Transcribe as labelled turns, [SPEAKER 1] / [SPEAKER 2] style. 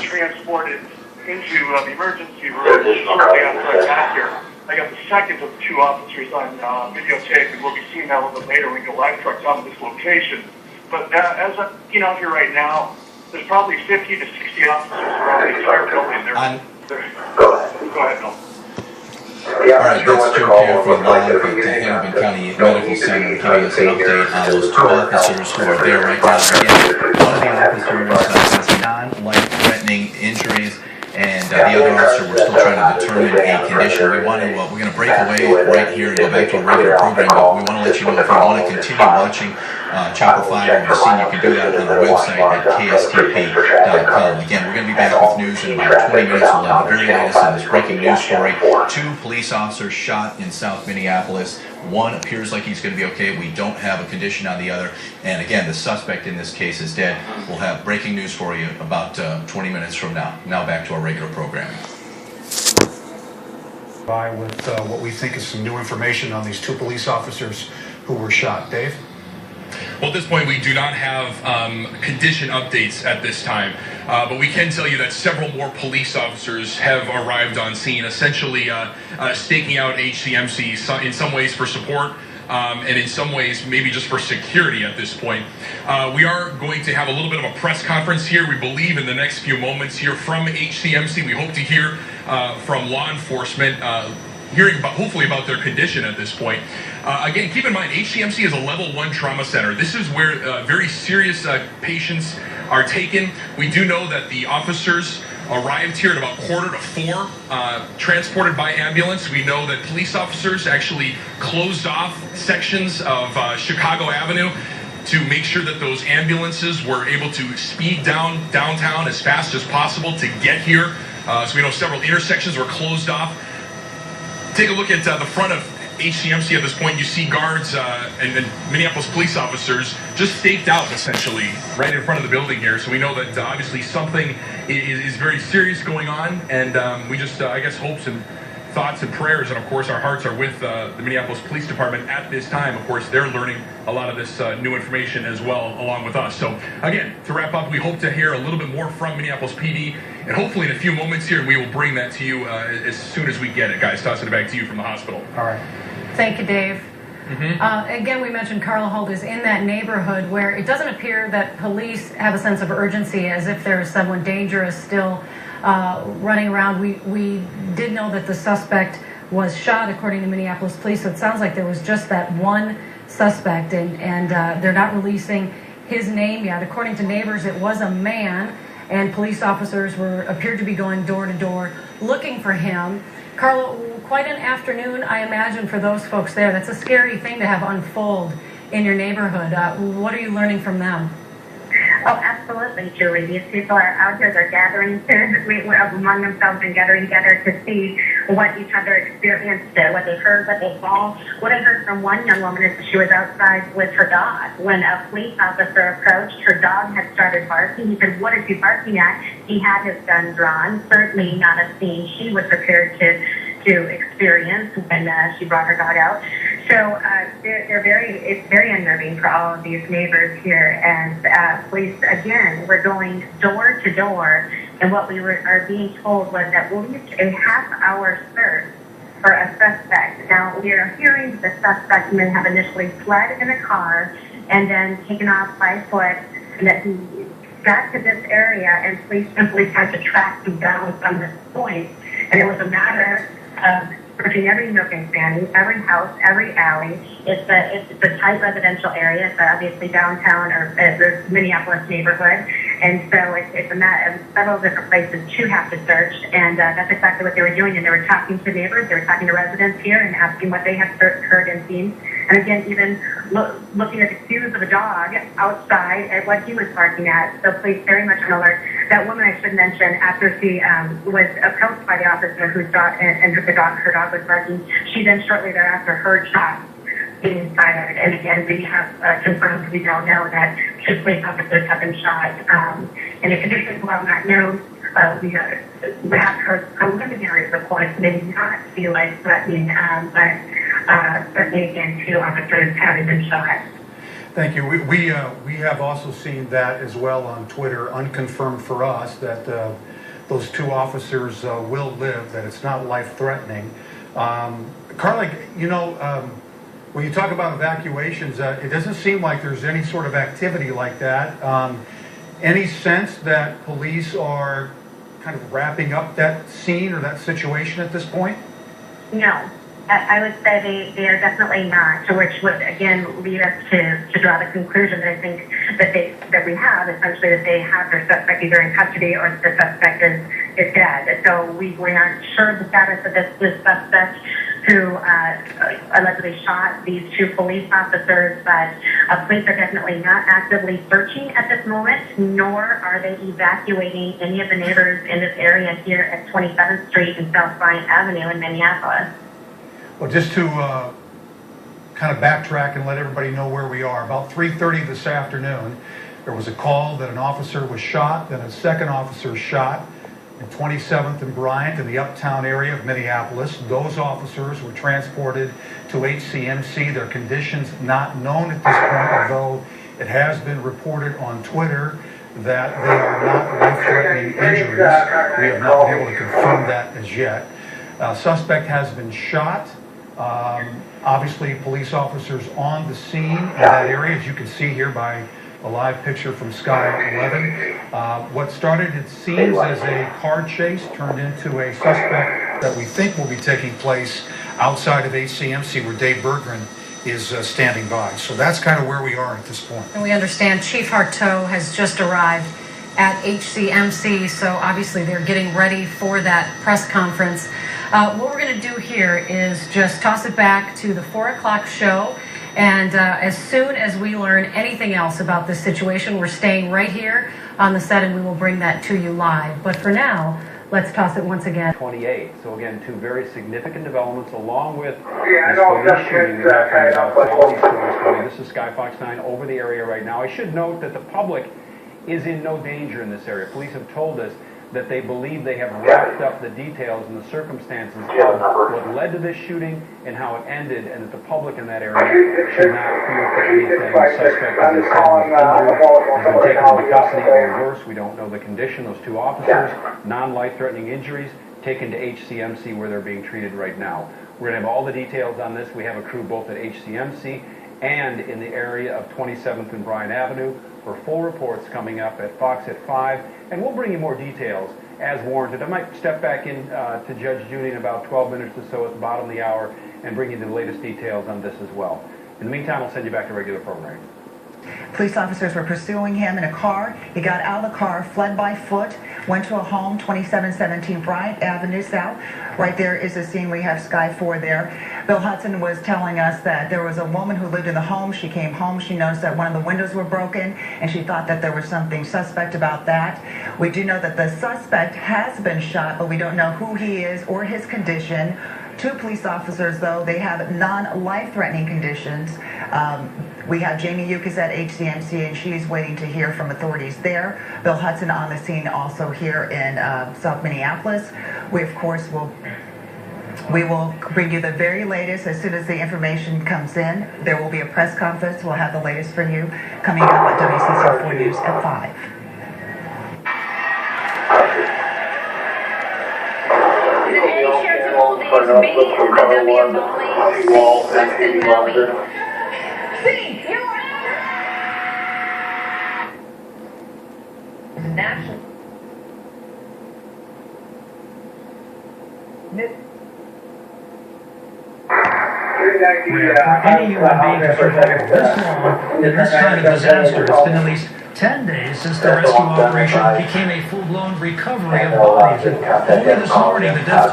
[SPEAKER 1] transported into the emergency room shortly after I got here. I got the second of the two officers on videotape, and we'll be seeing that a little bit later when we go live truck down to this location. But as I'm out here right now, there's probably 50 to 60 officers around the entire building. Go ahead, Bill.
[SPEAKER 2] All right, that's Joe here from live at the Hennepin County Medical Center, giving us an update on those two officers who are there right now. Again, one of the officers has non-life-threatening injuries, and the other officer, we're still trying to determine a condition. We're going to break away right here and go back to a regular program, but we want to let you know if you want to continue watching Chopper 5 over the scene, you can do that on our website at kstp.com. Again, we're going to be back with news in about 20 minutes. We'll have the very latest on this breaking news story. Two police officers shot in South Minneapolis. One appears like he's going to be okay. We don't have a condition on the other. And again, the suspect in this case is dead. We'll have breaking news for you about 20 minutes from now. Now back to our regular programming.
[SPEAKER 3] With what we think is some new information on these two police officers who were shot. Dave?
[SPEAKER 4] Well, at this point, we do not have condition updates at this time, but we can tell you that several more police officers have arrived on scene, essentially staking out HCMC in some ways for support, and in some ways maybe just for security at this point. We are going to have a little bit of a press conference here, we believe, in the next few moments here from HCMC. We hope to hear from law enforcement, hearing hopefully about their condition at this point. Again, keep in mind, HCMC is a level 1 trauma center. This is where very serious patients are taken. We do know that the officers arrived here at about 3:45, transported by ambulance. We know that police officers actually closed off sections of Chicago Avenue to make sure that those ambulances were able to speed downtown as fast as possible to get here. So we know several intersections were closed off. Take a look at the front of HCMC at this point. You see guards and Minneapolis police officers just staked out, essentially, right in front of the building here. So we know that obviously something is very serious going on, and we just, I guess, hopes and thoughts and prayers, and of course our hearts are with the Minneapolis Police Department at this time. Of course, they're learning a lot of this new information as well, along with us. So again, to wrap up, we hope to hear a little bit more from Minneapolis PD, and hopefully in a few moments here, we will bring that to you as soon as we get it. Guys, tossing it back to you from the hospital.
[SPEAKER 3] All right.
[SPEAKER 5] Thank you, Dave. Again, we mentioned Carla Holt is in that neighborhood where it doesn't appear that police have a sense of urgency, as if there is someone dangerous still running around. We did know that the suspect was shot, according to Minneapolis police, so it sounds like there was just that one suspect, and they're not releasing his name yet. According to neighbors, it was a man, and police officers appeared to be going door to door looking for him. Carla, quite an afternoon, I imagine, for those folks there. That's a scary thing to have unfold in your neighborhood. What are you learning from them?
[SPEAKER 6] Oh, absolutely, Julie. These people are out here, they're gathering among themselves and gathering together to see what each other experienced, what they heard, what they saw. What I heard from one young woman is that she was outside with her dog. When a police officer approached, her dog had started barking. He said, "What is he barking at?" He had his gun drawn, certainly not a scene she was prepared to experience when she brought her dog out. So it's very unnerving for all of these neighbors here. And police, again, we're going door to door, and what we are being told was that we'll use a half-hour search for a suspect. Now, we are hearing the suspect may have initially fled in a car and then taken off by foot, and that he got to this area, and police simply had to track him down from this point. And it was a matter of searching every nook and cranny, every house, every alley. It's a tight residential area. It's obviously downtown or the Minneapolis neighborhood. And so it's a matter of several different places to have to search. And that's exactly what they were doing. And they were talking to neighbors. They were talking to residents here and asking what they had heard and seen. And again, even looking at the cues of a dog outside at what he was barking at. So police very much on alert. That woman, I should mention, after she was approached by the officer whose dog and her dog was barking, she then shortly thereafter heard shots being fired. And again, we have confirmed, we now know that two police officers have been shot. And if conditions well not known, we have heard preliminary reports, maybe not feel life-threatening, but certainly again, two officers having been shot.
[SPEAKER 3] Thank you. We have also seen that as well on Twitter, unconfirmed for us, that those two officers will live, that it's not life-threatening. Carly, when you talk about evacuations, it doesn't seem like there's any sort of activity like that. Any sense that police are kind of wrapping up that scene or that situation at this point?
[SPEAKER 6] No. I would say they are definitely not, which would again lead us to draw the conclusion that I think that we have, essentially, that they have their suspect either in custody or the suspect is dead. So we're not sure of the status of this suspect who allegedly shot these two police officers, but police are definitely not actively searching at this moment, nor are they evacuating any of the neighbors in this area here at 27th Street and South Bryant Avenue in Minneapolis.
[SPEAKER 3] Well, just to kind of backtrack and let everybody know where we are, about 3:30 this afternoon, there was a call that an officer was shot, then a second officer shot in 27th and Bryant in the uptown area of Minneapolis. Those officers were transported to HCMC. Their conditions not known at this point, although it has been reported on Twitter that they are not life-threatening injuries. We have not been able to confirm that as yet. Suspect has been shot. Obviously, police officers on the scene in that area, as you can see here by a live picture from Sky 11. What started, it seems, as a car chase turned into a suspect that we think will be taking place outside of HCMC, where Dave Berggren is standing by. So that's kind of where we are at this point.
[SPEAKER 5] And we understand Chief Harteau has just arrived at HCMC, so obviously they're getting ready for that press conference. What we're going to do here is just toss it back to the 4 o'clock show, and as soon as we learn anything else about this situation, we're staying right here on the set and we will bring that to you live. But for now, let's toss it once again.
[SPEAKER 7] 28. So again, two very significant developments along with this police shooting that happened about 12 hours. This is Sky Fox 9 over the area right now. I should note that the public is in no danger in this area. Police have told us that they believe they have wrapped up the details and the circumstances of what led to this shooting and how it ended, and that the public in that area should not fear for anything. The suspect, as I said, was injured, has been taken into custody, or worse, we don't know the condition. Those two officers, non-life-threatening injuries, taken to HCMC where they're being treated right now. We're going to have all the details on this. We have a crew both at HCMC and in the area of 27th and Bryant Avenue for full reports coming up at Fox at 5, and we'll bring you more details as warranted. I might step back in to Judge Judy in about 12 minutes or so at the bottom of the hour and bring you the latest details on this as well. In the meantime, I'll send you back to regular programming.
[SPEAKER 8] Police officers were pursuing him in a car. He got out of the car, fled by foot, went to a home, 2717 Bryant Avenue South. Right there is the scene. We have Sky 4 there. Bill Hudson was telling us that there was a woman who lived in the home. She came home. She noticed that one of the windows were broken, and she thought that there was something suspect about that. We do know that the suspect has been shot, but we don't know who he is or his condition. Two police officers, though, they have non-life-threatening conditions. We have Jamie Yukas at HCMC, and she's waiting to hear from authorities there. Bill Hudson on the scene also here in South Minneapolis. We, of course, will bring you the very latest as soon as the information comes in. There will be a press conference. We'll have the latest for you coming up at WCCO4 News at 5.
[SPEAKER 9] National.
[SPEAKER 10] For any human being to survive this long in this kind of disaster, it's been at least 10 days since the rescue operation became a full-blown recovery of bodies. And only this morning, the death